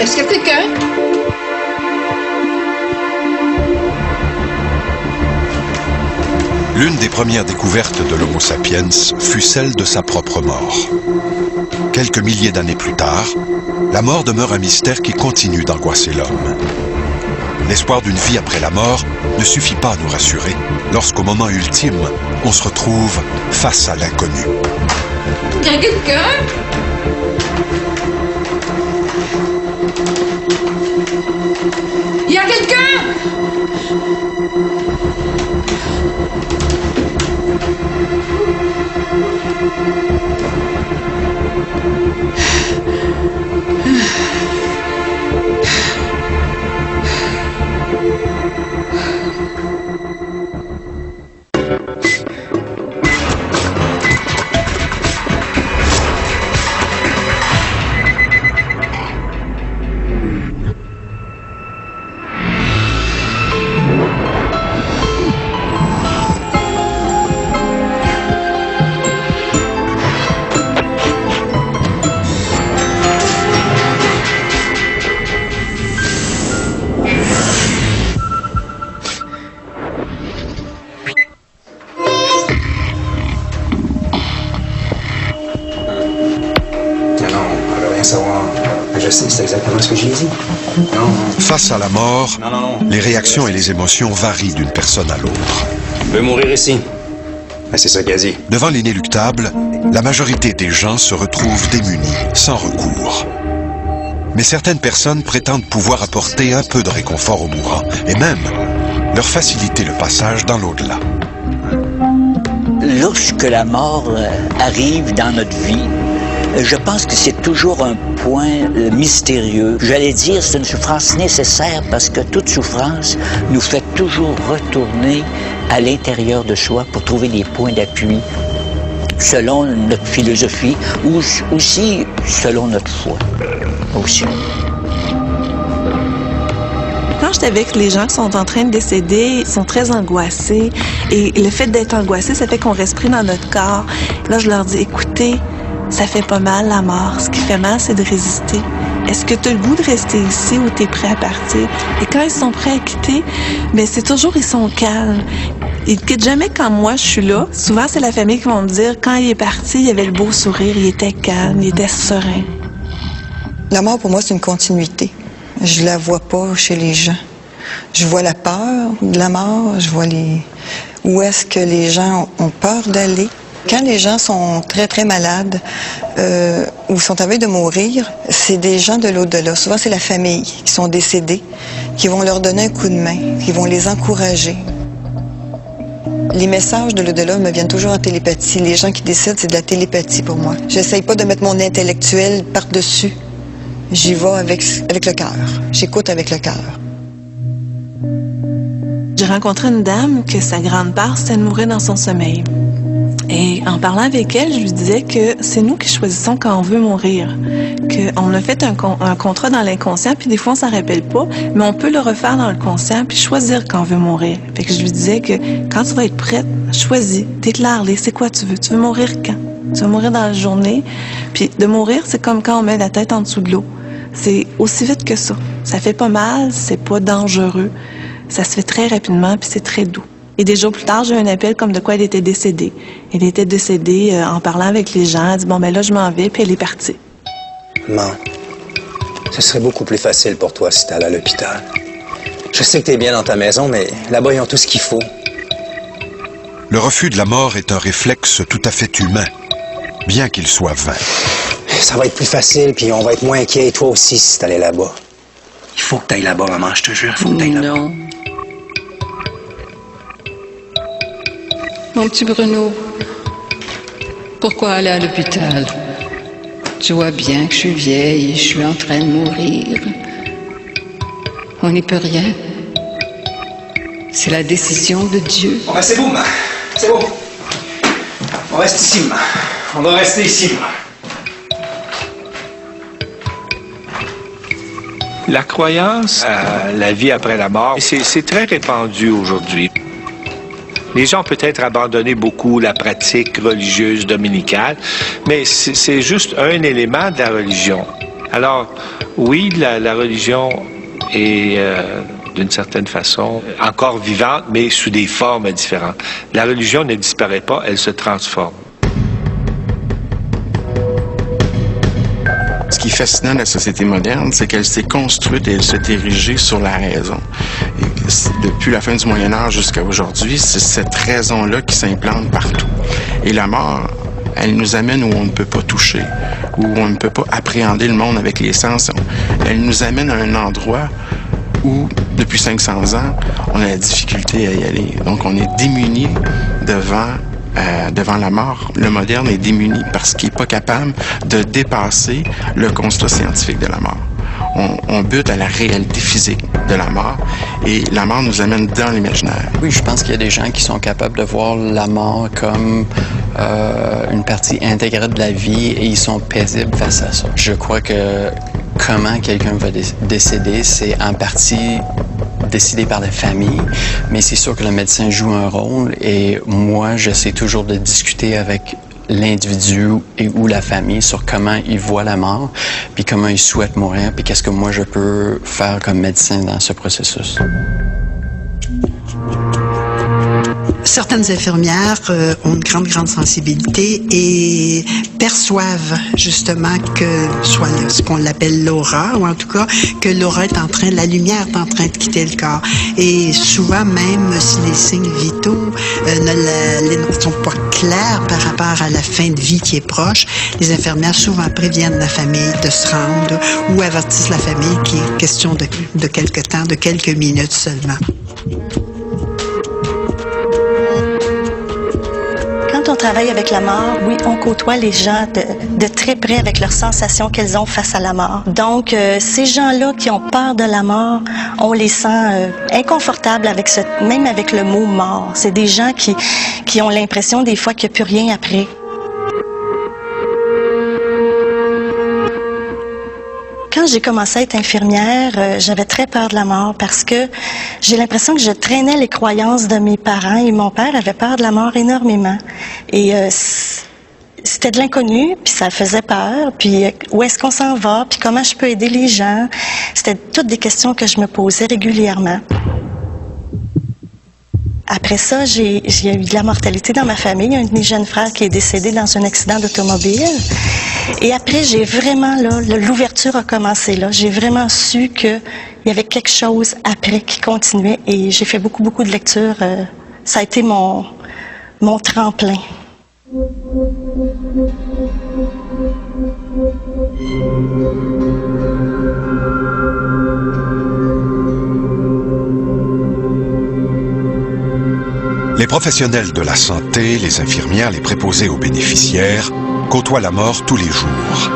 Est-ce que quelqu'un... L'une des premières découvertes de l'Homo sapiens fut celle de sa propre mort. Quelques milliers d'années plus tard, la mort demeure un mystère qui continue d'angoisser l'homme. L'espoir d'une vie après la mort ne suffit pas à nous rassurer lorsqu'au moment ultime, on se retrouve face à l'inconnu. Il y a quelqu'un? Il y a quelqu'un? Je sais, c'est exactement ce que j'ai dit. Non. Face à la mort, les réactions et les émotions varient d'une personne à l'autre. Je veux mourir ici. Ben, c'est ça qu'elle dit. Devant l'inéluctable, la majorité des gens se retrouvent démunis, sans recours. Mais certaines personnes prétendent pouvoir apporter un peu de réconfort aux mourants, et même leur faciliter le passage dans l'au-delà. Lorsque la mort arrive dans notre vie, je pense que c'est toujours un point mystérieux. J'allais dire, c'est une souffrance nécessaire parce que toute souffrance nous fait toujours retourner à l'intérieur de soi pour trouver des points d'appui selon notre philosophie ou aussi selon notre foi. Aussi. Quand je suis avec les gens qui sont en train de décéder, ils sont très angoissés. Et le fait d'être angoissé, ça fait qu'on respire dans notre corps. Là, je leur dis, écoutez, ça fait pas mal la mort. Ce qui fait mal, c'est de résister. Est-ce que tu as le goût de rester ici ou tu es prêt à partir? Et quand ils sont prêts à quitter, bien, c'est toujours, ils sont calmes. Ils ne quittent jamais quand moi je suis là. Souvent, c'est la famille qui va me dire, quand il est parti, il avait le beau sourire, il était calme, il était serein. La mort, pour moi, c'est une continuité. Je la vois pas chez les gens. Je vois la peur de la mort, je vois où est-ce que les gens ont peur d'aller. Quand les gens sont très, très malades ou sont à veille de mourir, c'est des gens de l'au-delà. Souvent, c'est la famille qui sont décédés, qui vont leur donner un coup de main, qui vont les encourager. Les messages de l'au-delà me viennent toujours en télépathie. Les gens qui décèdent, c'est de la télépathie pour moi. J'essaye pas de mettre mon intellectuel par-dessus. J'y vais avec le cœur. J'écoute avec le cœur. J'ai rencontré une dame que sa grande part, c'était de mourir dans son sommeil. Et en parlant avec elle, je lui disais que c'est nous qui choisissons quand on veut mourir. Qu'on a fait un contrat dans l'inconscient, puis des fois on s'en rappelle pas, mais on peut le refaire dans le conscient, puis choisir quand on veut mourir. Fait que je lui disais que quand tu vas être prête, choisis, déclare-les, c'est quoi tu veux? Tu veux mourir quand? Tu veux mourir dans la journée? Puis de mourir, c'est comme quand on met la tête en dessous de l'eau. C'est aussi vite que ça. Ça fait pas mal, c'est pas dangereux. Ça se fait très rapidement, puis c'est très doux. Et des jours plus tard, j'ai eu un appel comme de quoi elle était décédée. Elle était décédée en parlant avec les gens. Elle dit, bon, ben là, je m'en vais, puis elle est partie. Maman, ce serait beaucoup plus facile pour toi si t'allais à l'hôpital. Je sais que t'es bien dans ta maison, mais là-bas, ils ont tout ce qu'il faut. Le refus de la mort est un réflexe tout à fait humain, bien qu'il soit vain. Ça va être plus facile, puis on va être moins inquiets, toi aussi, si t'allais là-bas. Il faut que t'ailles là-bas, maman, je te jure, il faut que t'ailles là-bas. Non. Mon petit Bruno, pourquoi aller à l'hôpital? Tu vois bien que je suis vieille et je suis en train de mourir. On n'y peut rien. C'est la décision de Dieu. Bon, ben c'est beau, maman. C'est bon. On reste ici, maman. On doit rester ici, maman. La croyance à la vie après la mort, c'est très répandu aujourd'hui. Les gens ont peut-être abandonné beaucoup la pratique religieuse dominicale, mais c'est juste un élément de la religion. Alors, oui, la religion est, d'une certaine façon, encore vivante, mais sous des formes différentes. La religion ne disparaît pas, elle se transforme. Ce qui est fascinant de la société moderne, c'est qu'elle s'est construite et elle s'est érigée sur la raison. Et depuis la fin du Moyen Âge jusqu'à aujourd'hui, c'est cette raison-là qui s'implante partout. Et la mort, elle nous amène où on ne peut pas toucher, où on ne peut pas appréhender le monde avec les sens. Elle nous amène à un endroit où, depuis 500 ans, on a la difficulté à y aller. Donc, on est démuni devant la mort. Le moderne est démuni parce qu'il n'est pas capable de dépasser le constat scientifique de la mort. On bute à la réalité physique de la mort et la mort nous amène dans l'imaginaire. Oui, je pense qu'il y a des gens qui sont capables de voir la mort comme une partie intégrée de la vie et ils sont paisibles face à ça. Je crois que comment quelqu'un va décéder, c'est en partie décidé par la famille, mais c'est sûr que le médecin joue un rôle et moi, j'essaie toujours de discuter avec l'individu et ou la famille sur comment ils voient la mort, puis comment ils souhaitent mourir, puis qu'est-ce que moi je peux faire comme médecin dans ce processus. Certaines infirmières ont une grande sensibilité et perçoivent justement que, soit ce qu'on appelle l'aura, ou en tout cas, que l'aura est la lumière est en train de quitter le corps. Et souvent, même si les signes vitaux ne sont pas clairs par rapport à la fin de vie qui est proche, les infirmières souvent préviennent la famille de se rendre ou avertissent la famille qu'il est question de quelques temps, de quelques minutes seulement. Quand on travaille avec la mort, oui, on côtoie les gens de très près avec leurs sensations qu'elles ont face à la mort. Donc, ces gens-là qui ont peur de la mort, on les sent inconfortables même avec le mot mort. C'est des gens qui ont l'impression des fois qu'il n'y a plus rien après. Quand j'ai commencé à être infirmière, j'avais très peur de la mort parce que j'ai l'impression que je traînais les croyances de mes parents et mon père avait peur de la mort énormément. Et c'était de l'inconnu, puis ça faisait peur, puis où est-ce qu'on s'en va, puis comment je peux aider les gens. C'était toutes des questions que je me posais régulièrement. Après ça, j'ai eu de la mortalité dans ma famille. Un de mes jeunes frères qui est décédé dans un accident d'automobile. Et après, j'ai vraiment, l'ouverture a commencé là. J'ai vraiment su qu'il y avait quelque chose après qui continuait. Et j'ai fait beaucoup de lectures. Ça a été mon tremplin. Les professionnels de la santé, les infirmières, les préposés aux bénéficiaires, côtoient la mort tous les jours.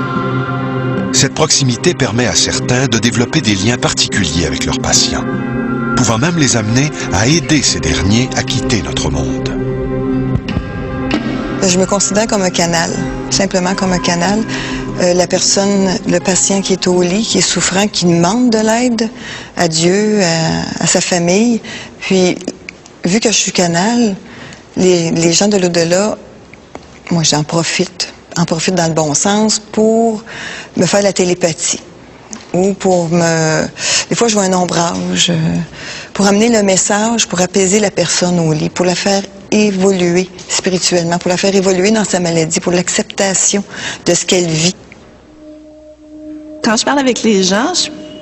Cette proximité permet à certains de développer des liens particuliers avec leurs patients, pouvant même les amener à aider ces derniers à quitter notre monde. Je me considère comme un canal, simplement comme un canal. La personne, le patient qui est au lit, qui est souffrant, qui demande de l'aide à Dieu, à sa famille, puis vu que je suis canal, les gens de l'au-delà, moi j'en profite dans le bon sens pour me faire la télépathie ou des fois je vois un ombrage, pour amener le message, pour apaiser la personne au lit, pour la faire évoluer spirituellement, pour la faire évoluer dans sa maladie, pour l'acceptation de ce qu'elle vit. Quand je parle avec les gens,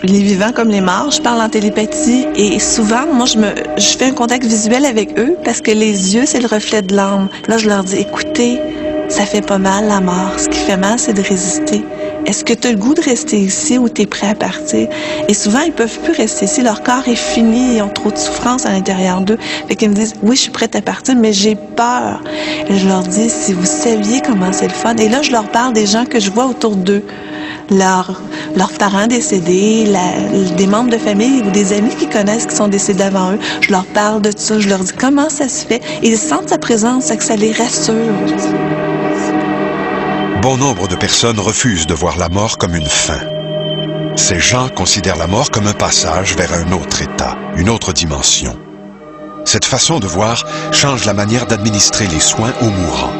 les vivants comme les morts, je parle en télépathie et souvent, moi, je fais un contact visuel avec eux parce que les yeux, c'est le reflet de l'âme. Là, je leur dis, écoutez, ça fait pas mal la mort. Ce qui fait mal, c'est de résister. Est-ce que tu as le goût de rester ici ou tu es prêt à partir? Et souvent, ils peuvent plus rester ici. Leur corps est fini, ils ont trop de souffrance à l'intérieur d'eux. Fait qu'ils me disent, oui, je suis prête à partir, mais j'ai peur. Et je leur dis, si vous saviez comment c'est le fun. Et là, je leur parle des gens que je vois autour d'eux. leurs parents décédés, des membres de famille ou des amis qui connaissent qui sont décédés avant eux. Je leur parle de ça, je leur dis comment ça se fait. Ils sentent sa présence, que ça les rassure. Bon nombre de personnes refusent de voir la mort comme une fin. Ces gens considèrent la mort comme un passage vers un autre état, une autre dimension. Cette façon de voir change la manière d'administrer les soins aux mourants.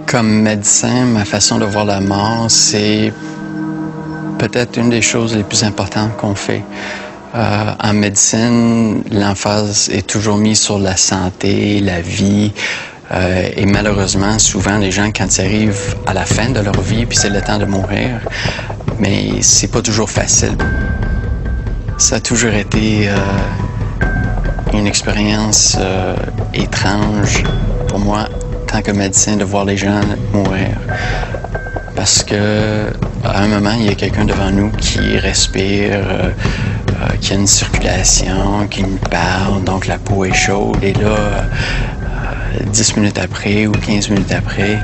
Comme médecin, ma façon de voir la mort, c'est peut-être une des choses les plus importantes qu'on fait. En médecine, l'emphase est toujours mise sur la santé, la vie. Et malheureusement, souvent, les gens, quand ils arrivent à la fin de leur vie, puis c'est le temps de mourir, mais c'est pas toujours facile. Ça a toujours été une expérience étrange pour moi, tant que médecin, de voir les gens mourir. Parce que à un moment, il y a quelqu'un devant nous qui respire, qui a une circulation, qui nous parle, donc la peau est chaude. Et là, 10 minutes après ou 15 minutes après,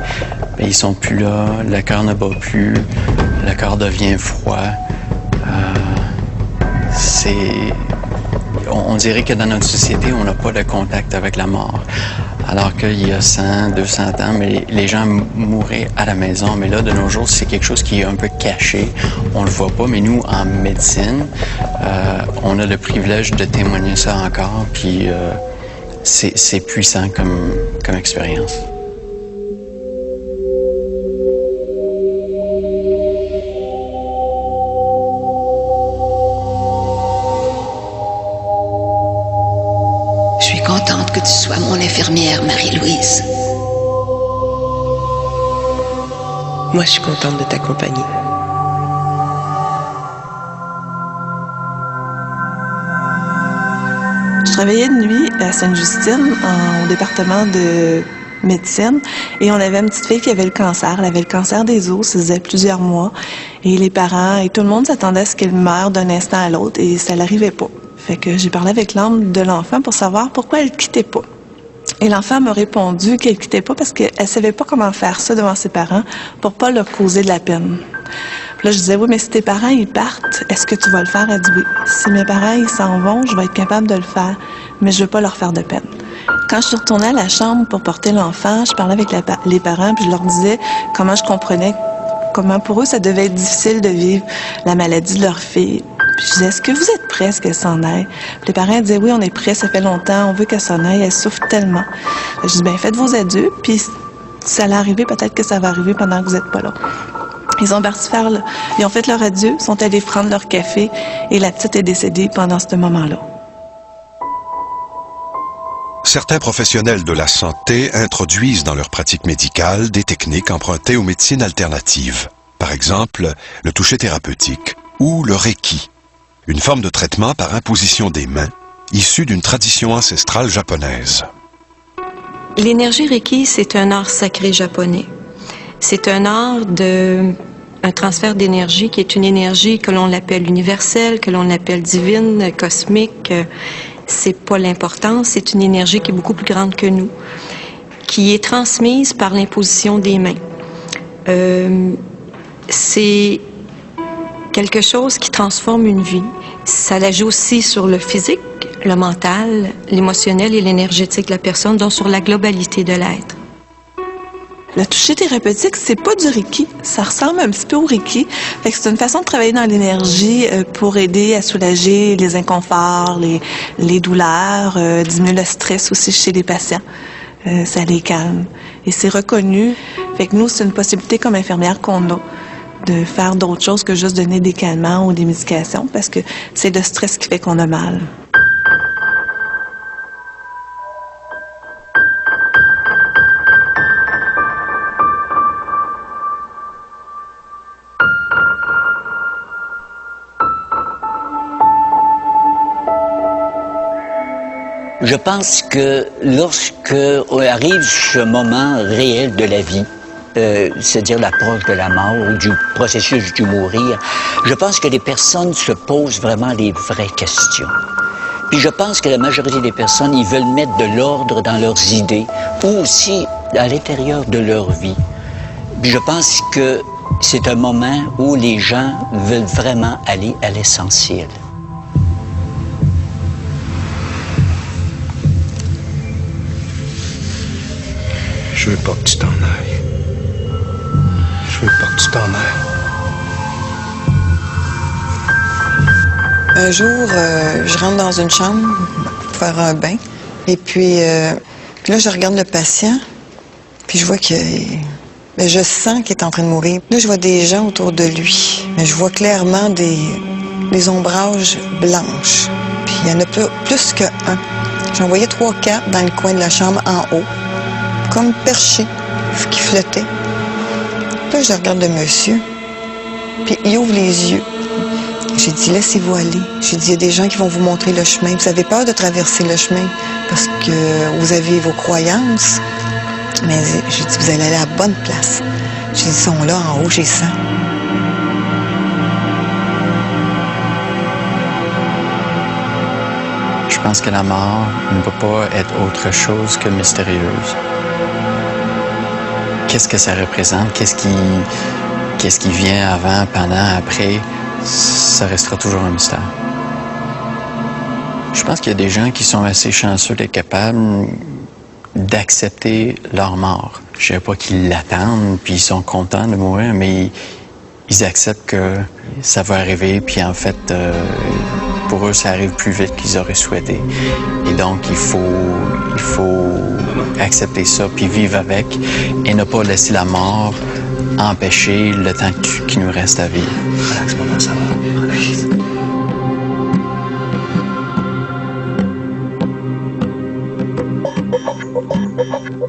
bien, ils sont plus là, le cœur ne bat plus, le corps devient froid. On dirait que dans notre société, on n'a pas de contact avec la mort. Alors qu'il y a 100, 200 ans, mais les gens mouraient à la maison. Mais là, de nos jours, c'est quelque chose qui est un peu caché. On le voit pas, mais nous, en médecine, on a le privilège de témoigner ça encore. Puis c'est puissant comme expérience. Je suis contente que tu sois mon infirmière, Marie-Louise. Moi, je suis contente de t'accompagner. Je travaillais de nuit à Sainte-Justine, au département de médecine, et on avait une petite fille qui avait le cancer. Elle avait le cancer des os, ça faisait plusieurs mois, et les parents et tout le monde s'attendait à ce qu'elle meure d'un instant à l'autre, et ça n'arrivait pas. Fait que j'ai parlé avec l'âme de l'enfant pour savoir pourquoi elle ne quittait pas. Et l'enfant m'a répondu qu'elle ne quittait pas parce qu'elle ne savait pas comment faire ça devant ses parents pour pas leur causer de la peine. Puis là, je disais, oui, mais si tes parents, ils partent, est-ce que tu vas le faire? Elle dit oui. Si mes parents, ils s'en vont, je vais être capable de le faire, mais je veux pas leur faire de peine. Quand je suis retournée à la chambre pour porter l'enfant, je parlais avec les parents, puis je leur disais comment je comprenais, comment pour eux, ça devait être difficile de vivre la maladie de leur fille. Puis je disais, est-ce que vous êtes prêts à ce qu'elle s'en aille? Puis les parents disaient, oui, on est prêts, ça fait longtemps, on veut qu'elle s'en aille, elle souffre tellement. Je dis, bien, faites vos adieux, puis si ça allait arriver, peut-être que ça va arriver pendant que vous n'êtes pas là. Ils ont parti ils ont fait leur adieu, sont allés prendre leur café, et la petite est décédée pendant ce moment-là. Certains professionnels de la santé introduisent dans leur pratique médicale des techniques empruntées aux médecines alternatives. Par exemple, le toucher thérapeutique ou le Reiki, une forme de traitement par imposition des mains, issue d'une tradition ancestrale japonaise. L'énergie Reiki, c'est un art sacré japonais. C'est un art un transfert d'énergie qui est une énergie que l'on appelle universelle, que l'on appelle divine, cosmique. C'est pas l'importance, c'est une énergie qui est beaucoup plus grande que nous, qui est transmise par l'imposition des mains. C'est quelque chose qui transforme une vie. Ça l'agit aussi sur le physique, le mental, l'émotionnel et l'énergétique de la personne, donc sur la globalité de l'être. Le toucher thérapeutique, c'est pas du Reiki. Ça ressemble un petit peu au Reiki. Fait que c'est une façon de travailler dans l'énergie pour aider à soulager les inconforts, les douleurs, diminuer le stress aussi chez les patients. Ça les calme. Et c'est reconnu. Fait que nous, c'est une possibilité comme infirmière qu'on a de faire d'autres choses que juste donner des calmants ou des médications parce que c'est le stress qui fait qu'on a mal. Je pense que lorsque arrive ce moment réel de la vie, c'est-à-dire l'approche de la mort ou du processus du mourir, je pense que les personnes se posent vraiment les vraies questions. Puis je pense que la majorité des personnes, ils veulent mettre de l'ordre dans leurs idées ou aussi à l'intérieur de leur vie. Puis je pense que C'est un moment où les gens veulent vraiment aller à l'essentiel. Je veux pas que tu t'en ailles. Je veux pas que tu t'en ailles. Un jour, je rentre dans une chambre pour faire un bain. Et puis là, je regarde le patient. Puis je vois que... je sens qu'il est en train de mourir. Là, je vois des gens autour de lui. Mais je vois clairement des ombrages blanches. Puis il y en a plus qu'un. J'en voyais 3-4 dans le coin de la chambre en haut. Comme perchés, qui flottaient. Là, je regarde le monsieur. Puis il ouvre les yeux. J'ai dit, laissez-vous aller. J'ai dit, il y a des gens qui vont vous montrer le chemin. Vous avez peur de traverser le chemin parce que vous avez vos croyances. Mais j'ai dit, vous allez aller à la bonne place. J'ai dit, ils sont là en haut, j'ai ça. Je pense que la mort ne peut pas être autre chose que mystérieuse. Qu'est-ce que ça représente? Qu'est-ce qui vient avant, pendant, après? Ça restera toujours un mystère. Je pense qu'il y a des gens qui sont assez chanceux d'être capables d'accepter leur mort. Je ne sais pas qu'ils l'attendent, puis ils sont contents de mourir, mais ils acceptent que ça va arriver, puis en fait, pour eux, ça arrive plus vite qu'ils auraient souhaité. Et donc, il faut accepter ça, puis vivre avec, et ne pas laisser la mort empêcher le temps qui nous reste à vivre. Relax, maman, ça va. Relax.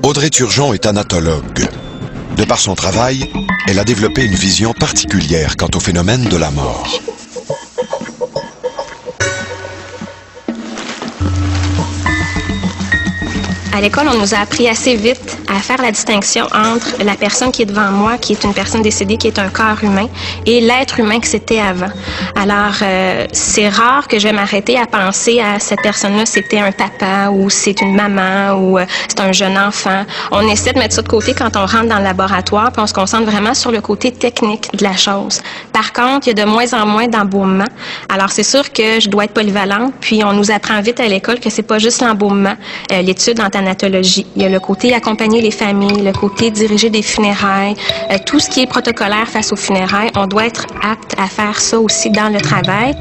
Audrey Turgeon est thanatologue. De par son travail, elle a développé une vision particulière quant au phénomène de la mort. À l'école, on nous a appris assez vite à faire la distinction entre la personne qui est devant moi, qui est une personne décédée, qui est un corps humain, et l'être humain que c'était avant. Alors, c'est rare que je vais m'arrêter à penser à cette personne-là, c'était un papa, ou c'est une maman, ou c'est un jeune enfant. On essaie de mettre ça de côté quand on rentre dans le laboratoire, puis on se concentre vraiment sur le côté technique de la chose. Par contre, il y a de moins en moins d'embaumement. Alors, c'est sûr que je dois être polyvalente, puis on nous apprend vite à l'école que c'est pas juste l'embaumement, l'étude en thanatologie. Il y a le côté accompagner les familles, le côté diriger des funérailles, tout ce qui est protocolaire face aux funérailles, on doit être apte à faire ça aussi dans le travail.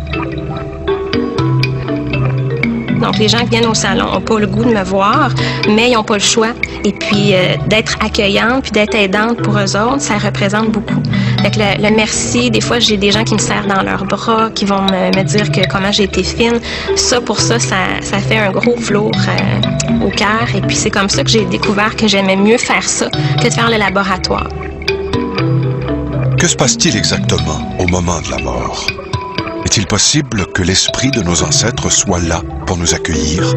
Donc, les gens qui viennent au salon n'ont pas le goût de me voir, mais ils n'ont pas le choix. Et puis, d'être accueillante puis d'être aidante pour eux autres, ça représente beaucoup. Fait que le merci, des fois, j'ai des gens qui me serrent dans leurs bras, qui vont me dire que comment j'ai été fine. Ça, pour ça fait un gros velours au cœur. Et puis, c'est comme ça que j'ai découvert que j'aimais mieux faire ça que de faire le laboratoire. Que se passe-t-il exactement au moment de la mort? Est-il possible que l'esprit de nos ancêtres soit là pour nous accueillir?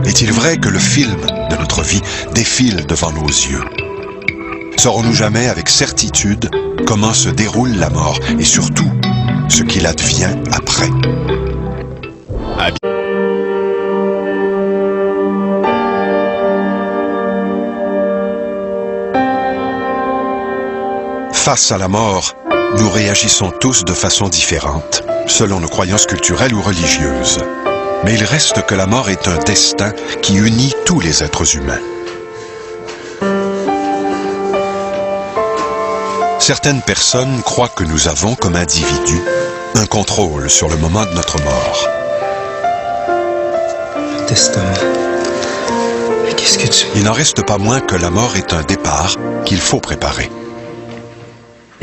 Est-il vrai que le film de notre vie défile devant nos yeux? Saurons-nous jamais avec certitude comment se déroule la mort et surtout ce qu'il advient après? Face à la mort, nous réagissons tous de façon différente, selon nos croyances culturelles ou religieuses. Mais il reste que la mort est un destin qui unit tous les êtres humains. Certaines personnes croient que nous avons, comme individus, un contrôle sur le moment de notre mort. Destin. Mais qu'est-ce que tu... Il n'en reste pas moins que la mort est un départ qu'il faut préparer.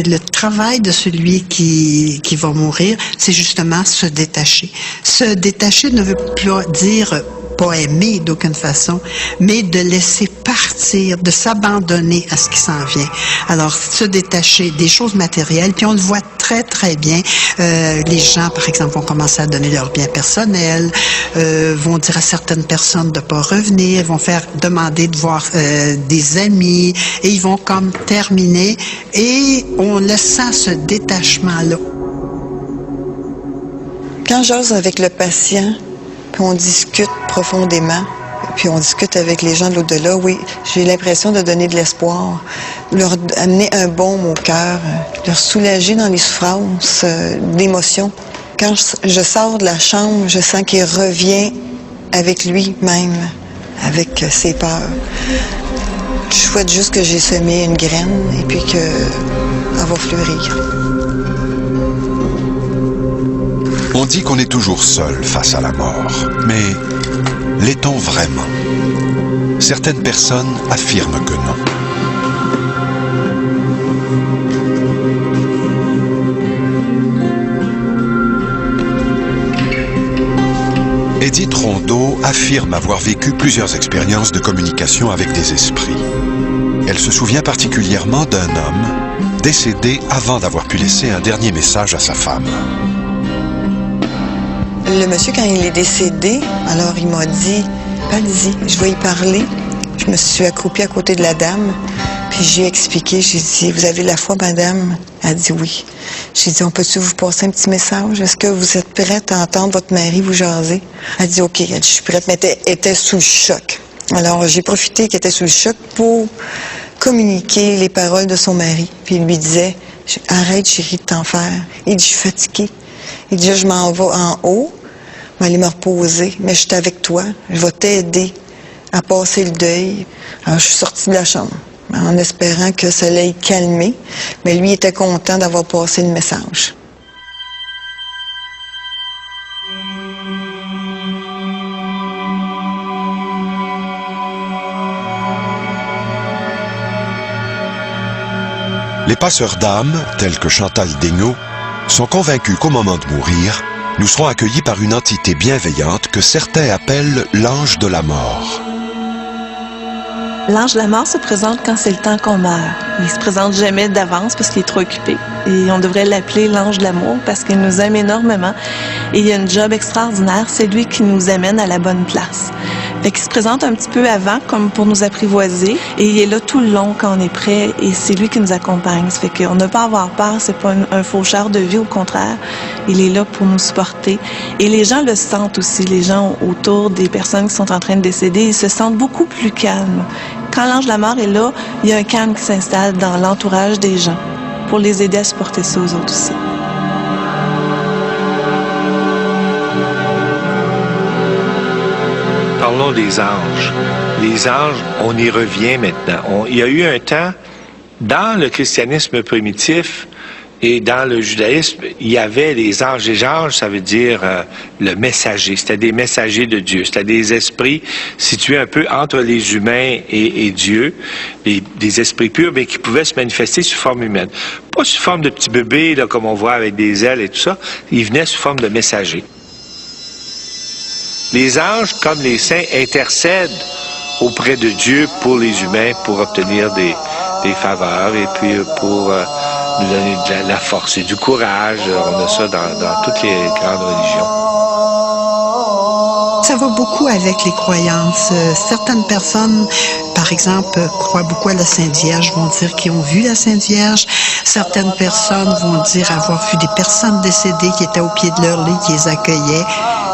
Le travail de celui qui va mourir, c'est justement se détacher. Se détacher ne veut pas dire pas aimer d'aucune façon, mais de laisser partir, de s'abandonner à ce qui s'en vient. Alors, se détacher des choses matérielles, puis on le voit très, très bien. Les gens, par exemple, vont commencer à donner leurs biens personnels, vont dire à certaines personnes de ne pas revenir, vont faire demander de voir des amis, et ils vont comme terminer, et on le sent, ce détachement-là. Quand j'ose avec le patient, puis on discute profondément, puis on discute avec les gens de l'au-delà, oui, j'ai l'impression de donner de l'espoir, leur amener un baume au cœur, leur soulager dans les souffrances d'émotions. Quand je sors de la chambre, je sens qu'il revient avec lui-même, avec ses peurs. Je souhaite juste que j'ai semé une graine et puis qu'elle va fleurir. On dit qu'on est toujours seul face à la mort, mais l'est-on vraiment? Certaines personnes affirment que non. Edith Rondeau affirme avoir vécu plusieurs expériences de communication avec des esprits. Elle se souvient particulièrement d'un homme décédé avant d'avoir pu laisser un dernier message à sa femme. Le monsieur, quand il est décédé, alors il m'a dit « Allez-y, je vais y parler ». Je me suis accroupie à côté de la dame, puis j'ai expliqué, j'ai dit « Vous avez la foi, madame? » Elle a dit « Oui ». J'ai dit « On peut-tu vous passer un petit message? Est-ce que vous êtes prête à entendre votre mari vous jaser? » Elle a dit « OK ». Elle a dit « Je suis prête », mais elle était sous le choc. Alors j'ai profité qu'elle était sous le choc pour communiquer les paroles de son mari. Puis il lui disait « Arrête, chérie, de t'en faire. » Il dit « Je suis fatiguée. » Il dit « Je m'en vais en haut. Je vais aller me reposer, mais je suis avec toi. Je vais t'aider à passer le deuil. » Alors, je suis sortie de la chambre en espérant que ça l'ait calmé, mais lui était content d'avoir passé le message. Les passeurs d'âmes, tels que Chantal Daigneault, sont convaincus qu'au moment de mourir, nous serons accueillis par une entité bienveillante que certains appellent l'ange de la mort. L'ange de la mort se présente quand c'est le temps qu'on meurt. Il se présente jamais d'avance parce qu'il est trop occupé. Et on devrait l'appeler l'ange de l'amour parce qu'il nous aime énormément. Et il a un job extraordinaire, c'est lui qui nous amène à la bonne place. Fait qu'il se présente un petit peu avant, comme pour nous apprivoiser, et il est là tout le long quand on est prêt, et c'est lui qui nous accompagne. Ça fait qu'on n'a pas à avoir peur, c'est pas un faucheur de vie, au contraire, il est là pour nous supporter. Et les gens le sentent aussi, les gens autour des personnes qui sont en train de décéder, ils se sentent beaucoup plus calmes. Quand l'ange de la mort est là, il y a un calme qui s'installe dans l'entourage des gens, pour les aider à supporter ça aux autres aussi. Parlons des anges. Les anges, on y revient maintenant. Il y a eu un temps, dans le christianisme primitif et dans le judaïsme, il y avait les anges. Les anges, ça veut dire le messager. C'était des messagers de Dieu. C'était des esprits situés un peu entre les humains et Dieu. Des esprits purs, mais qui pouvaient se manifester sous forme humaine. Pas sous forme de petits bébés, là, comme on voit avec des ailes et tout ça. Ils venaient sous forme de messagers. Les anges, comme les saints, intercèdent auprès de Dieu pour les humains, pour obtenir des faveurs et puis pour nous donner de la force et du courage. On a ça dans toutes les grandes religions. Ça va beaucoup avec les croyances. Certaines personnes, par exemple, croient beaucoup à la Sainte Vierge, vont dire qu'ils ont vu la Sainte Vierge. Certaines personnes vont dire avoir vu des personnes décédées qui étaient au pied de leur lit, qui les accueillaient.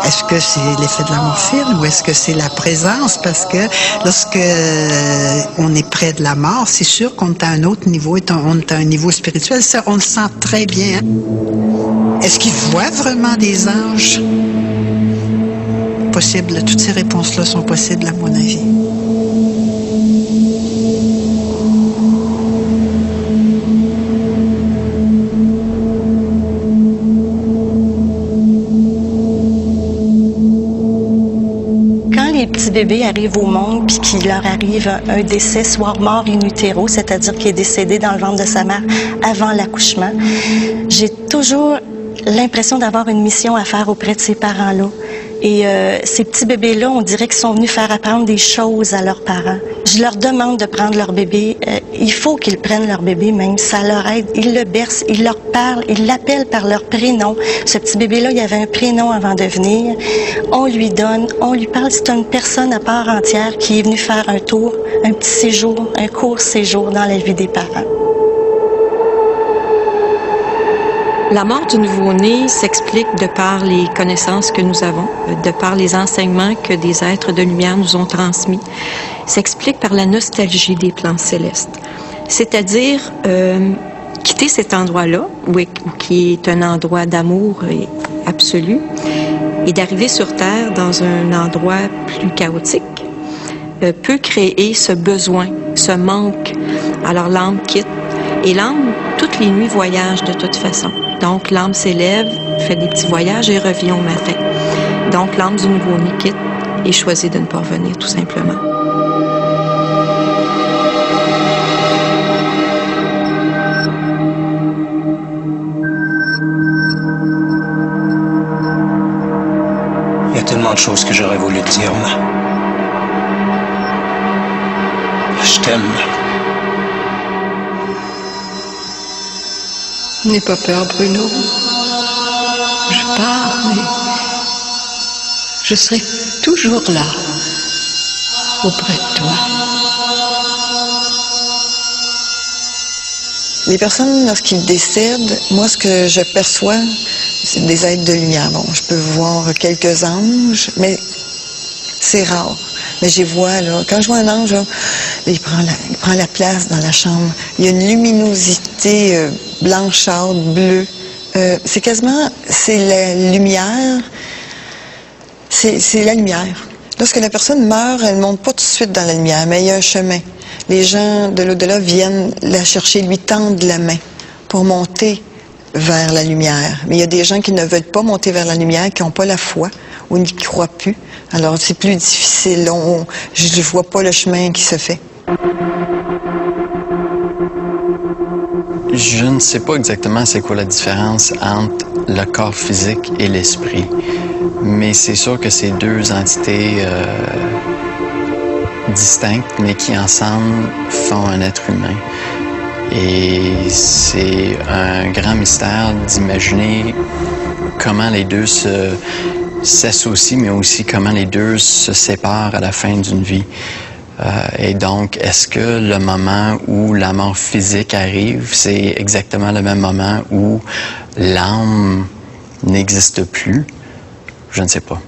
Est-ce que c'est l'effet de la morphine ou est-ce que c'est la présence? Parce que lorsque on est près de la mort, c'est sûr qu'on est à un autre niveau, on est à un niveau spirituel. Ça, on le sent très bien. Est-ce qu'ils voient vraiment des anges? Possible. Toutes ces réponses-là sont possibles, à mon avis. Les petits bébés arrivent au monde puis qu'il leur arrive un décès, soit mort in utero, c'est-à-dire qu'il est décédé dans le ventre de sa mère avant l'accouchement, j'ai toujours l'impression d'avoir une mission à faire auprès de ces parents-là. Et ces petits bébés-là, on dirait qu'ils sont venus faire apprendre des choses à leurs parents. Je leur demande de prendre leur bébé. Il faut qu'ils prennent leur bébé même. Ça leur aide. Ils le bercent, ils leur parlent, ils l'appellent par leur prénom. Ce petit bébé-là, il avait un prénom avant de venir. On lui donne, on lui parle. C'est une personne à part entière qui est venue faire un tour, un petit séjour, un court séjour dans la vie des parents. La mort du nouveau-né s'explique de par les connaissances que nous avons, de par les enseignements que des êtres de lumière nous ont transmis. S'explique par la nostalgie des plans célestes. C'est-à-dire quitter cet endroit-là, qui est un endroit d'amour absolu, et d'arriver sur Terre dans un endroit plus chaotique, peut créer ce besoin, ce manque. Alors l'âme quitte. Et l'âme, toutes les nuits, voyage de toute façon. Donc l'âme s'élève, fait des petits voyages et revient au matin. Donc l'âme du nouveau-né quitte et choisit de ne pas revenir, tout simplement. Il y a tellement de choses que j'aurais voulu te dire, moi. Je t'aime. N'aie pas peur, Bruno. Je pars, mais je serai toujours là, auprès de toi. Les personnes, lorsqu'ils décèdent, moi, ce que je perçois, c'est des êtres de lumière. Bon, je peux voir quelques anges, mais c'est rare. Mais je les vois, là. Quand je vois un ange, là, il prend la place dans la chambre. Il y a une luminosité blanchâtre, bleue. C'est quasiment, c'est la lumière. C'est la lumière. Lorsque la personne meurt, elle ne monte pas tout de suite dans la lumière, mais il y a un chemin. Les gens de l'au-delà viennent la chercher, lui tendent la main pour monter vers la lumière. Mais il y a des gens qui ne veulent pas monter vers la lumière, qui n'ont pas la foi ou n'y croient plus. Alors, c'est plus difficile. Je ne vois pas le chemin qui se fait. Je ne sais pas exactement c'est quoi la différence entre le corps physique et l'esprit. Mais c'est sûr que c'est deux entités distinctes, mais qui ensemble font un être humain. Et c'est un grand mystère d'imaginer comment les deux s'associent, mais aussi comment les deux se séparent à la fin d'une vie. Et donc, est-ce que le moment où la mort physique arrive, c'est exactement le même moment où l'âme n'existe plus? Je ne sais pas.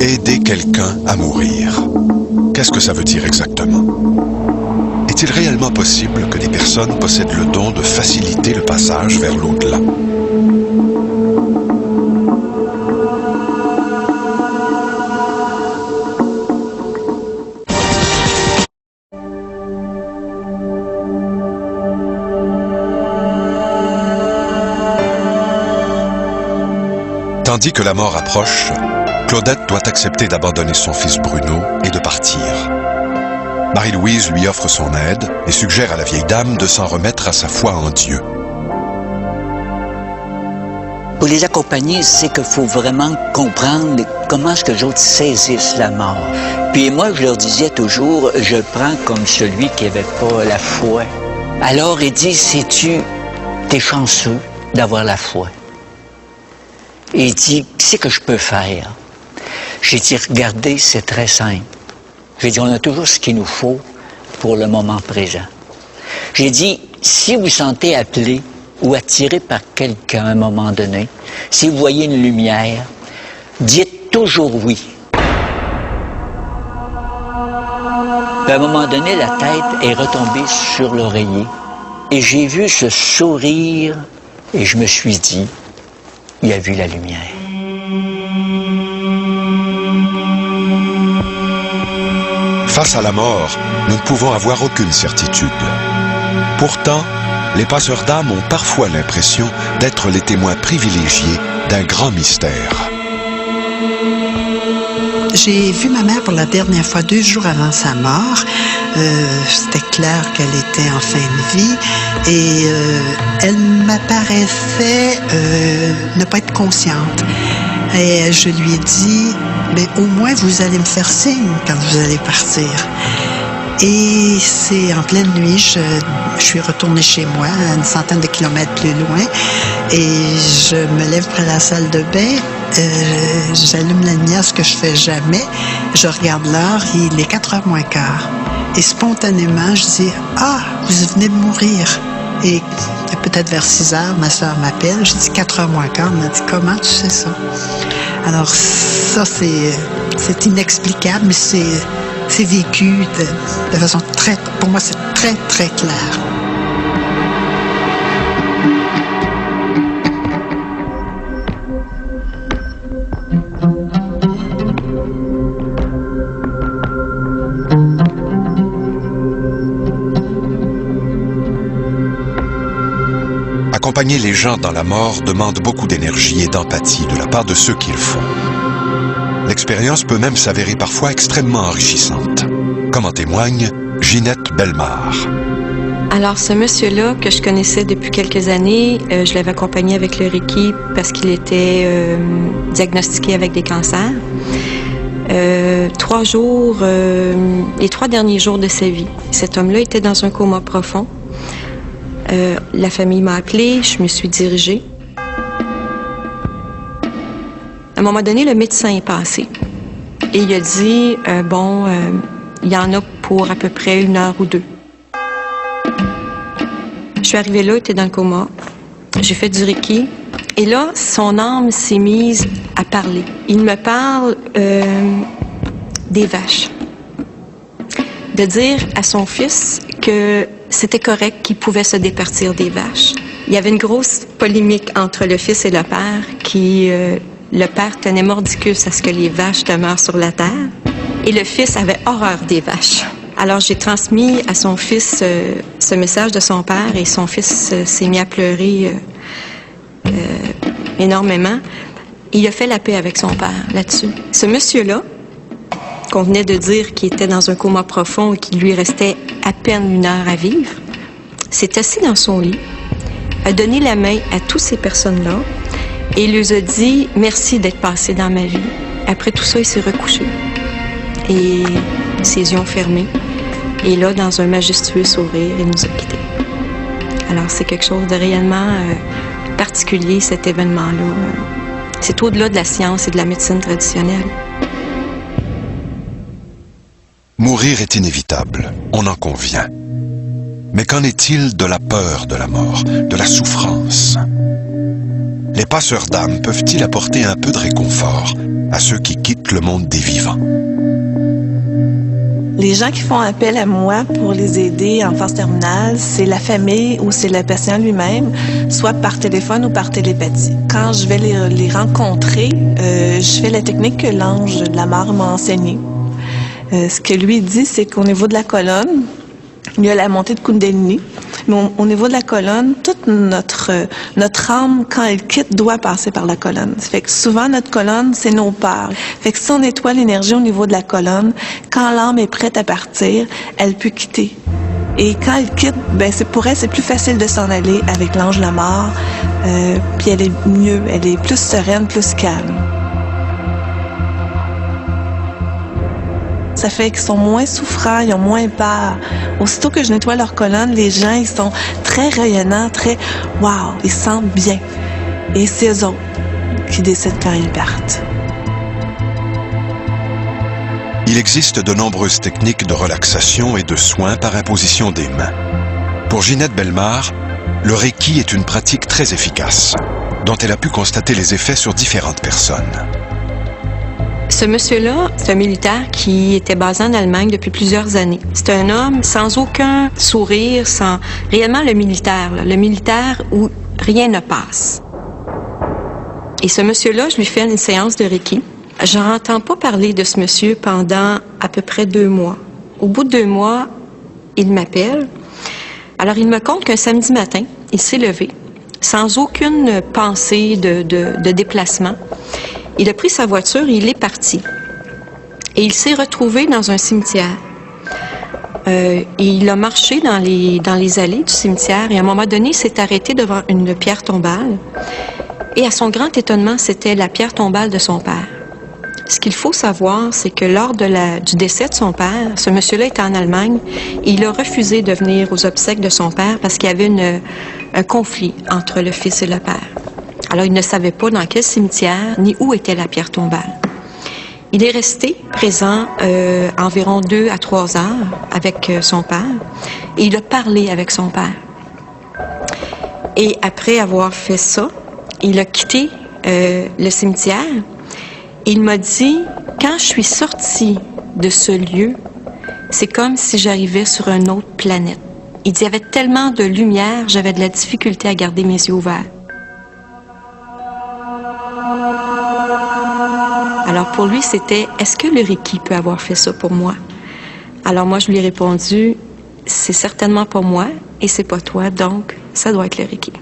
Aider quelqu'un à mourir. Qu'est-ce que ça veut dire exactement? Est-il réellement possible que des personnes possèdent le don de faciliter le passage vers l'au-delà? Tandis que la mort approche, Claudette doit accepter d'abandonner son fils Bruno et de partir. Marie-Louise lui offre son aide et suggère à la vieille dame de s'en remettre à sa foi en Dieu. Pour les accompagner, c'est qu'il faut vraiment comprendre comment est-ce que les autres saisissent la mort. Puis moi, je leur disais toujours, je prends comme celui qui n'avait pas la foi. Alors, il dit, sais-tu, t'es chanceux d'avoir la foi. Et il dit, qu'est-ce que je peux faire? J'ai dit, regardez, c'est très simple. J'ai dit, on a toujours ce qu'il nous faut pour le moment présent. J'ai dit, si vous vous sentez appelé ou attiré par quelqu'un à un moment donné, si vous voyez une lumière, dites toujours oui. Puis à un moment donné, la tête est retombée sur l'oreiller et j'ai vu ce sourire et je me suis dit, il a vu la lumière. Face à la mort, nous ne pouvons avoir aucune certitude. Pourtant, les passeurs d'âme ont parfois l'impression d'être les témoins privilégiés d'un grand mystère. J'ai vu ma mère pour la dernière fois 2 jours avant sa mort. C'était clair qu'elle était en fin de vie et elle m'apparaissait ne pas être consciente. Et je lui ai dit, mais au moins vous allez me faire signe quand vous allez partir. Et c'est en pleine nuit, je suis retournée chez moi, à une centaine de kilomètres plus loin, et je me lève près de la salle de bain, j'allume la lumière, ce que je fais jamais, je regarde l'heure, il est 4h moins quart. Et spontanément, je dis « Ah, vous venez de mourir ». Et peut-être vers 6h, ma soeur m'appelle, je dis 4h moins quart, elle m'a dit « Comment tu sais ça ?» Alors ça, c'est inexplicable, mais c'est vécu de façon très, pour moi, c'est très, très clair. Accompagner les gens dans la mort demande beaucoup d'énergie et d'empathie de la part de ceux qui le font. L'expérience peut même s'avérer parfois extrêmement enrichissante, comme en témoigne Ginette Bellemare. Alors, ce monsieur-là, que je connaissais depuis quelques années, je l'avais accompagné avec le Reiki parce qu'il était diagnostiqué avec des cancers. 3 jours, les 3 derniers jours de sa vie, cet homme-là était dans un coma profond. La famille m'a appelée, je me suis dirigée. À un moment donné, le médecin est passé et il a dit, il y en a pour à peu près 1 heure ou 2. Je suis arrivée là, il était dans le coma. J'ai fait du Reiki et là, son âme s'est mise à parler. Il me parle des vaches. De dire à son fils que c'était correct qu'il pouvait se départir des vaches. Il y avait une grosse polémique entre le fils et le père qui... le père tenait mordicus à ce que les vaches demeurent sur la terre et le fils avait horreur des vaches. Alors j'ai transmis à son fils ce message de son père et son fils s'est mis à pleurer énormément. Il a fait la paix avec son père là-dessus. Ce monsieur-là, qu'on venait de dire qu'il était dans un coma profond et qu'il lui restait à peine 1 heure à vivre, s'est assis dans son lit, a donné la main à toutes ces personnes-là et il leur a dit « Merci d'être passé dans ma vie ». Après tout ça, il s'est recouché et ses yeux ont fermé. Et là, dans un majestueux sourire, il nous a quittés. Alors, c'est quelque chose de réellement particulier, cet événement-là. C'est au-delà de la science et de la médecine traditionnelle. Mourir est inévitable, on en convient. Mais qu'en est-il de la peur de la mort, de la souffrance? Les passeurs d'âme peuvent-ils apporter un peu de réconfort à ceux qui quittent le monde des vivants? Les gens qui font appel à moi pour les aider en phase terminale, c'est la famille ou c'est le patient lui-même, soit par téléphone ou par télépathie. Quand je vais les rencontrer, je fais la technique que l'ange de la mort m'a enseignée. Ce que lui dit, c'est qu'au niveau de la colonne, il y a la montée de Kundalini, mais au niveau de la colonne, toute notre âme, quand elle quitte, doit passer par la colonne. Ça fait que souvent, notre colonne, c'est nos peurs. Fait que si on nettoie l'énergie au niveau de la colonne, quand l'âme est prête à partir, elle peut quitter. Et quand elle quitte, pour elle, c'est plus facile de s'en aller avec l'ange de la mort, puis elle est mieux, elle est plus sereine, plus calme. Ça fait qu'ils sont moins souffrants, ils ont moins peur. Aussitôt que je nettoie leur colonne, les gens, ils sont très rayonnants, très « wow », ils se sentent bien. Et c'est eux autres qui décident quand ils partent. Il existe de nombreuses techniques de relaxation et de soins par imposition des mains. Pour Ginette Bellemare, le Reiki est une pratique très efficace, dont elle a pu constater les effets sur différentes personnes. Ce monsieur-là, c'est un militaire qui était basé en Allemagne depuis plusieurs années. C'est un homme sans aucun sourire, sans réellement le militaire où rien ne passe. Et ce monsieur-là, je lui fais une séance de Reiki. Je n'entends pas parler de ce monsieur pendant à peu près 2 mois. Au bout de 2 mois, il m'appelle. Alors, il me compte qu'un samedi matin, il s'est levé, sans aucune pensée de déplacement. Il a pris sa voiture et il est parti. Et il s'est retrouvé dans un cimetière. Et il a marché dans les allées du cimetière et à un moment donné, il s'est arrêté devant une pierre tombale. Et à son grand étonnement, c'était la pierre tombale de son père. Ce qu'il faut savoir, c'est que lors du décès de son père, ce monsieur-là était en Allemagne et il a refusé de venir aux obsèques de son père parce qu'il y avait un conflit entre le fils et le père. Alors, il ne savait pas dans quel cimetière ni où était la pierre tombale. Il est resté présent environ 2 à 3 heures avec son père et il a parlé avec son père. Et après avoir fait ça, il a quitté le cimetière. Il m'a dit, quand je suis sortie de ce lieu, c'est comme si j'arrivais sur une autre planète. Il dit, il y avait tellement de lumière, j'avais de la difficulté à garder mes yeux ouverts. Alors pour lui, c'était, est-ce que le Reiki peut avoir fait ça pour moi? Alors moi, je lui ai répondu, c'est certainement pas moi et c'est pas toi, donc ça doit être le Reiki.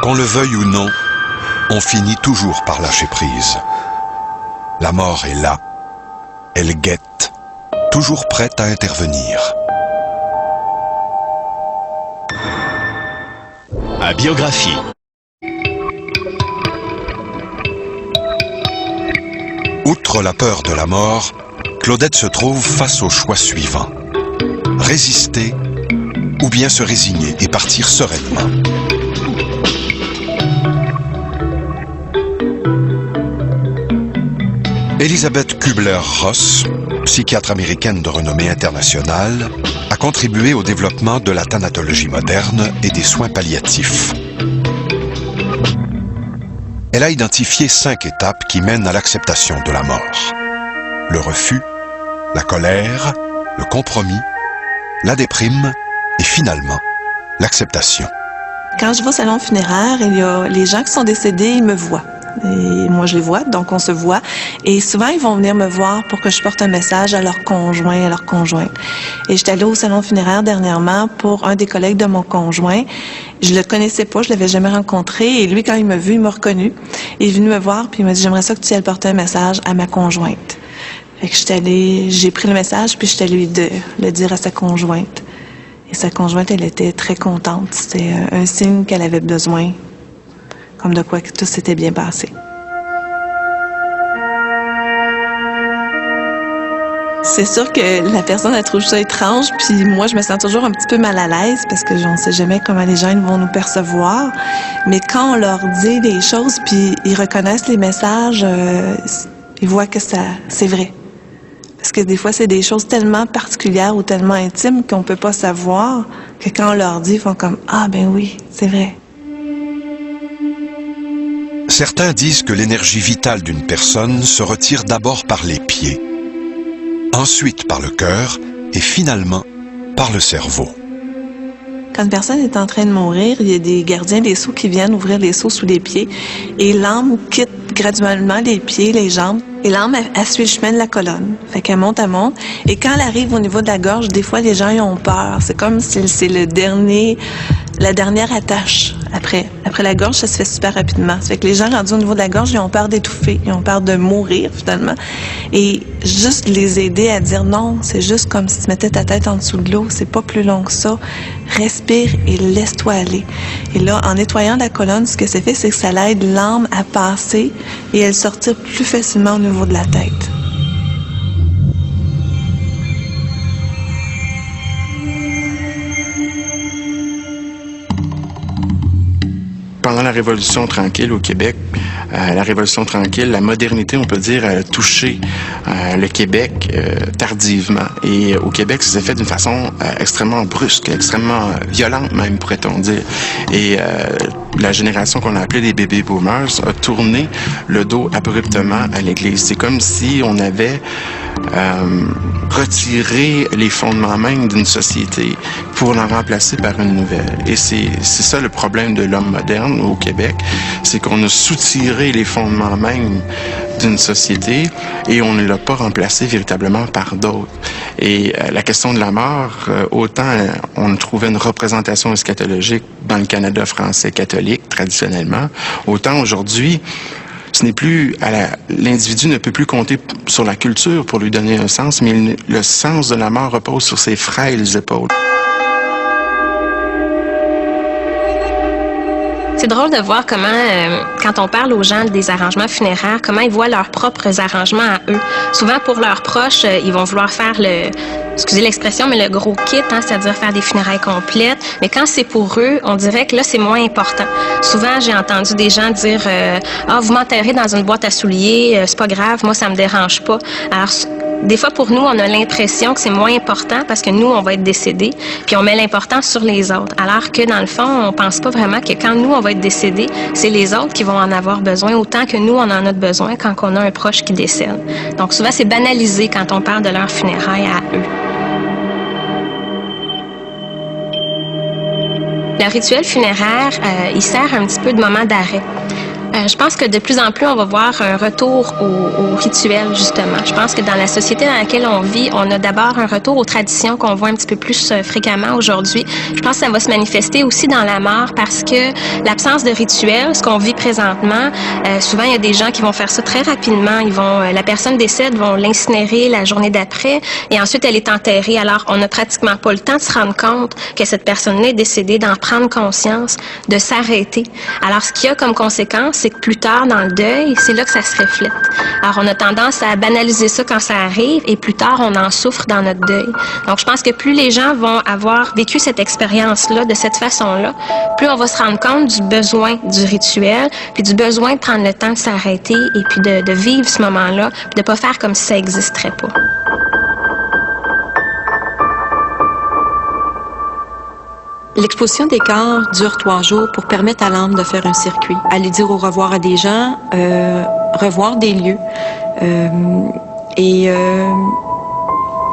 Qu'on le veuille ou non, on finit toujours par lâcher prise. La mort est là, elle guette, toujours prête à intervenir. À biographie. Outre la peur de la mort, Claudette se trouve face au choix suivant. Résister ou bien se résigner et partir sereinement. Elisabeth Kubler-Ross, psychiatre américaine de renommée internationale, a contribué au développement de la thanatologie moderne et des soins palliatifs. Elle a identifié 5 étapes qui mènent à l'acceptation de la mort. Le refus, la colère, le compromis, la déprime et finalement, l'acceptation. Quand je vais au salon funéraire, il y a les gens qui sont décédés, ils me voient. Et moi, je les vois, donc on se voit. Et souvent, ils vont venir me voir pour que je porte un message à leur conjoint, à leur conjointe. Et j'étais allée au salon funéraire dernièrement pour un des collègues de mon conjoint. Je le connaissais pas, je l'avais jamais rencontré. Et lui, quand il m'a vu, il m'a reconnu. Il est venu me voir, puis il m'a dit, j'aimerais ça que tu ailles porter un message à ma conjointe. Fait que j'ai pris le message, puis j'étais allée le dire à sa conjointe. Et sa conjointe, elle était très contente. C'était un signe qu'elle avait besoin. Comme de quoi que tout s'était bien passé. C'est sûr que la personne, elle trouve ça étrange, puis moi, je me sens toujours un petit peu mal à l'aise parce que on ne sait jamais comment les gens vont nous percevoir. Mais quand on leur dit des choses, puis ils reconnaissent les messages, ils voient que c'est vrai. Parce que des fois, c'est des choses tellement particulières ou tellement intimes qu'on ne peut pas savoir que quand on leur dit, ils font comme « Ah, ben oui, c'est vrai ». Certains disent que l'énergie vitale d'une personne se retire d'abord par les pieds, ensuite par le cœur et finalement par le cerveau. Quand une personne est en train de mourir, il y a des gardiens des sceaux qui viennent ouvrir les sceaux sous les pieds et l'âme quitte graduellement les pieds, les jambes. Et l'âme, elle suit le chemin de la colonne. Fait qu'elle monte, elle monte. Et quand elle arrive au niveau de la gorge, des fois, les gens ils ont peur. C'est comme si c'est la dernière attache. Après la gorge, ça se fait super rapidement. Ça fait que les gens rendus au niveau de la gorge, ils ont peur d'étouffer. Ils ont peur de mourir, finalement. Et juste les aider à dire non, c'est juste comme si tu mettais ta tête en dessous de l'eau. C'est pas plus long que ça. Respire et laisse-toi aller. Et là, en nettoyant la colonne, ce que ça fait, c'est que ça l'aide l'âme à passer et elle sortir plus facilement au niveau de la tête. Pendant la Révolution tranquille au Québec, la Révolution tranquille, la modernité, on peut dire, a touché le Québec tardivement. Et au Québec, ça s'est fait d'une façon extrêmement brusque, extrêmement violente même, pourrait-on dire. Et la génération qu'on a appelée des baby boomers a tourné le dos abruptement à l'Église. C'est comme si on avait retirer les fondements même d'une société pour l'en remplacer par une nouvelle. Et c'est ça le problème de l'homme moderne au Québec, c'est qu'on a soutiré les fondements même d'une société et on ne l'a pas remplacé véritablement par d'autres. Et la question de la mort, autant on trouvait une représentation eschatologique dans le Canada français catholique traditionnellement, autant aujourd'hui, ce n'est plus l'individu ne peut plus compter sur la culture pour lui donner un sens, mais le sens de la mort repose sur ses frêles épaules. C'est drôle de voir comment, quand on parle aux gens des arrangements funéraires, comment ils voient leurs propres arrangements à eux. Souvent, pour leurs proches, ils vont vouloir faire excusez l'expression, mais le gros kit, hein, c'est-à-dire faire des funérailles complètes. Mais quand c'est pour eux, on dirait que là, c'est moins important. Souvent, j'ai entendu des gens dire vous m'enterrez dans une boîte à souliers, c'est pas grave, moi, ça me dérange pas. » Alors, des fois, pour nous, on a l'impression que c'est moins important parce que nous, on va être décédés, puis on met l'importance sur les autres. Alors que, dans le fond, on pense pas vraiment que quand nous, on va être décédés, c'est les autres qui vont en avoir besoin autant que nous, on en a besoin quand on a un proche qui décède. Donc, souvent, c'est banalisé quand on parle de leur funérailles à eux. Le rituel funéraire, il sert un petit peu de moment d'arrêt. Je pense que de plus en plus, on va voir un retour au rituel, justement. Je pense que dans la société dans laquelle on vit, on a d'abord un retour aux traditions qu'on voit un petit peu plus fréquemment aujourd'hui. Je pense que ça va se manifester aussi dans la mort parce que l'absence de rituel, ce qu'on vit présentement, souvent, il y a des gens qui vont faire ça très rapidement. La personne décède, vont l'incinérer la journée d'après et ensuite, elle est enterrée. Alors, on n'a pratiquement pas le temps de se rendre compte que cette personne-là est décédée, d'en prendre conscience, de s'arrêter. Alors, ce qu'il y a comme conséquence, c'est que plus tard dans le deuil, c'est là que ça se reflète. Alors, on a tendance à banaliser ça quand ça arrive et plus tard, on en souffre dans notre deuil. Donc, je pense que plus les gens vont avoir vécu cette expérience-là de cette façon-là, plus on va se rendre compte du besoin du rituel, puis du besoin de prendre le temps de s'arrêter et puis de vivre ce moment-là, puis de pas faire comme si ça n'existerait pas. L'exposition des corps dure 3 jours pour permettre à l'âme de faire un circuit, aller dire au revoir à des gens, revoir des lieux et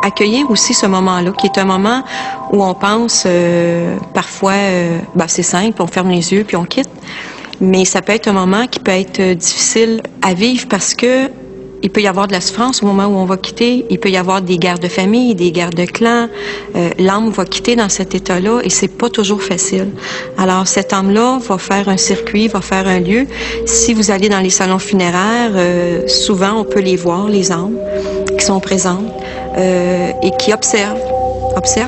accueillir aussi ce moment-là, qui est un moment où on pense parfois, c'est simple, on ferme les yeux puis on quitte, mais ça peut être un moment qui peut être difficile à vivre parce que il peut y avoir de la souffrance au moment où on va quitter. Il peut y avoir des guerres de famille, des guerres de clans. L'âme va quitter dans cet état-là et c'est pas toujours facile. Alors, cette âme-là va faire un circuit, va faire un lieu. Si vous allez dans les salons funéraires, souvent, on peut les voir, les âmes qui sont présentes et qui observent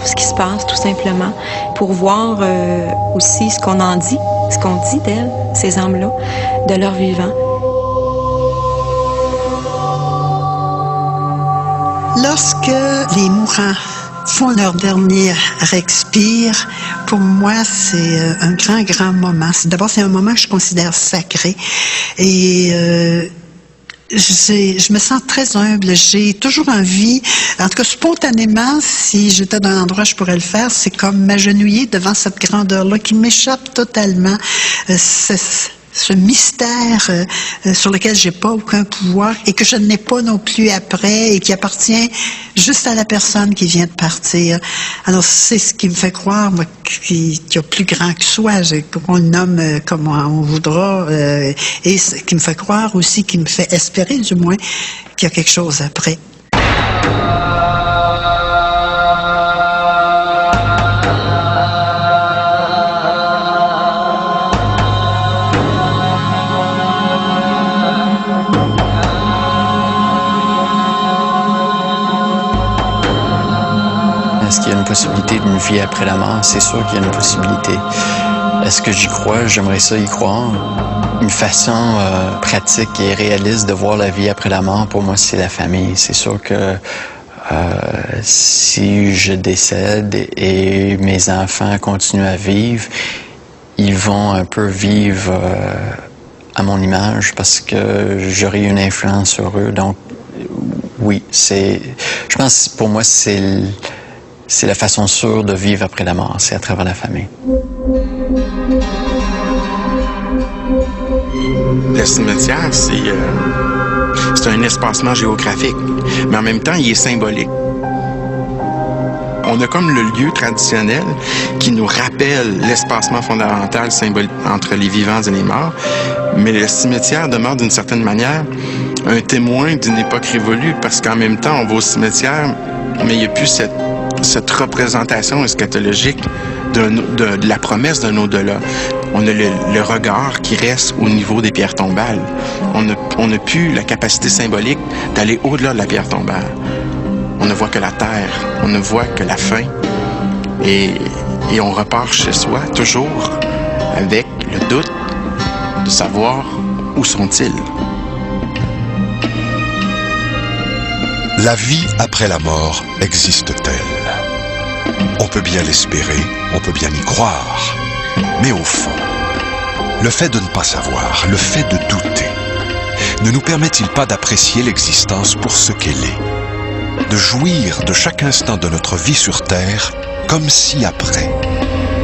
ce qui se passe, tout simplement, pour voir aussi ce qu'on en dit, ce qu'on dit d'elles, ces âmes-là, de leur vivant. Lorsque les mourants font leur dernier expire, pour moi, c'est un grand, grand moment. D'abord, c'est un moment que je considère sacré. Et je me sens très humble. J'ai toujours envie, en tout cas spontanément, si j'étais dans un endroit où je pourrais le faire, c'est comme m'agenouiller devant cette grandeur-là qui m'échappe totalement. Ce mystère sur lequel j'ai pas aucun pouvoir et que je n'ai pas non plus après et qui appartient juste à la personne qui vient de partir. Alors c'est ce qui me fait croire, moi, qu'il y a plus grand que soi, qu'on le nomme comme on voudra, et ce qui me fait croire aussi, qui me fait espérer du moins, qu'il y a quelque chose après. Est-ce qu'il y a une possibilité d'une vie après la mort? C'est sûr qu'il y a une possibilité. Est-ce que j'y crois? J'aimerais ça y croire. Une façon pratique et réaliste de voir la vie après la mort, pour moi, c'est la famille. C'est sûr que si je décède et mes enfants continuent à vivre, ils vont un peu vivre à mon image parce que j'aurai une influence sur eux. Donc, oui, je pense pour moi, c'est la façon sûre de vivre après la mort, c'est à travers la famille. Le cimetière, c'est c'est un espacement géographique, mais en même temps, il est symbolique. On a comme le lieu traditionnel qui nous rappelle l'espacement fondamental symbolique entre les vivants et les morts, mais le cimetière demeure d'une certaine manière un témoin d'une époque révolue, parce qu'en même temps, on va au cimetière, mais il n'y a plus cette représentation eschatologique de la promesse d'un au-delà. On a le regard qui reste au niveau des pierres tombales. On n'a plus la capacité symbolique d'aller au-delà de la pierre tombale. On ne voit que la terre, on ne voit que la fin. Et on repart chez soi, toujours avec le doute de savoir où sont-ils. La vie après la mort existe-t-elle? On peut bien l'espérer, on peut bien y croire. Mais au fond, le fait de ne pas savoir, le fait de douter, ne nous permet-il pas d'apprécier l'existence pour ce qu'elle est? De jouir de chaque instant de notre vie sur Terre comme si après,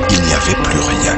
il n'y avait plus rien?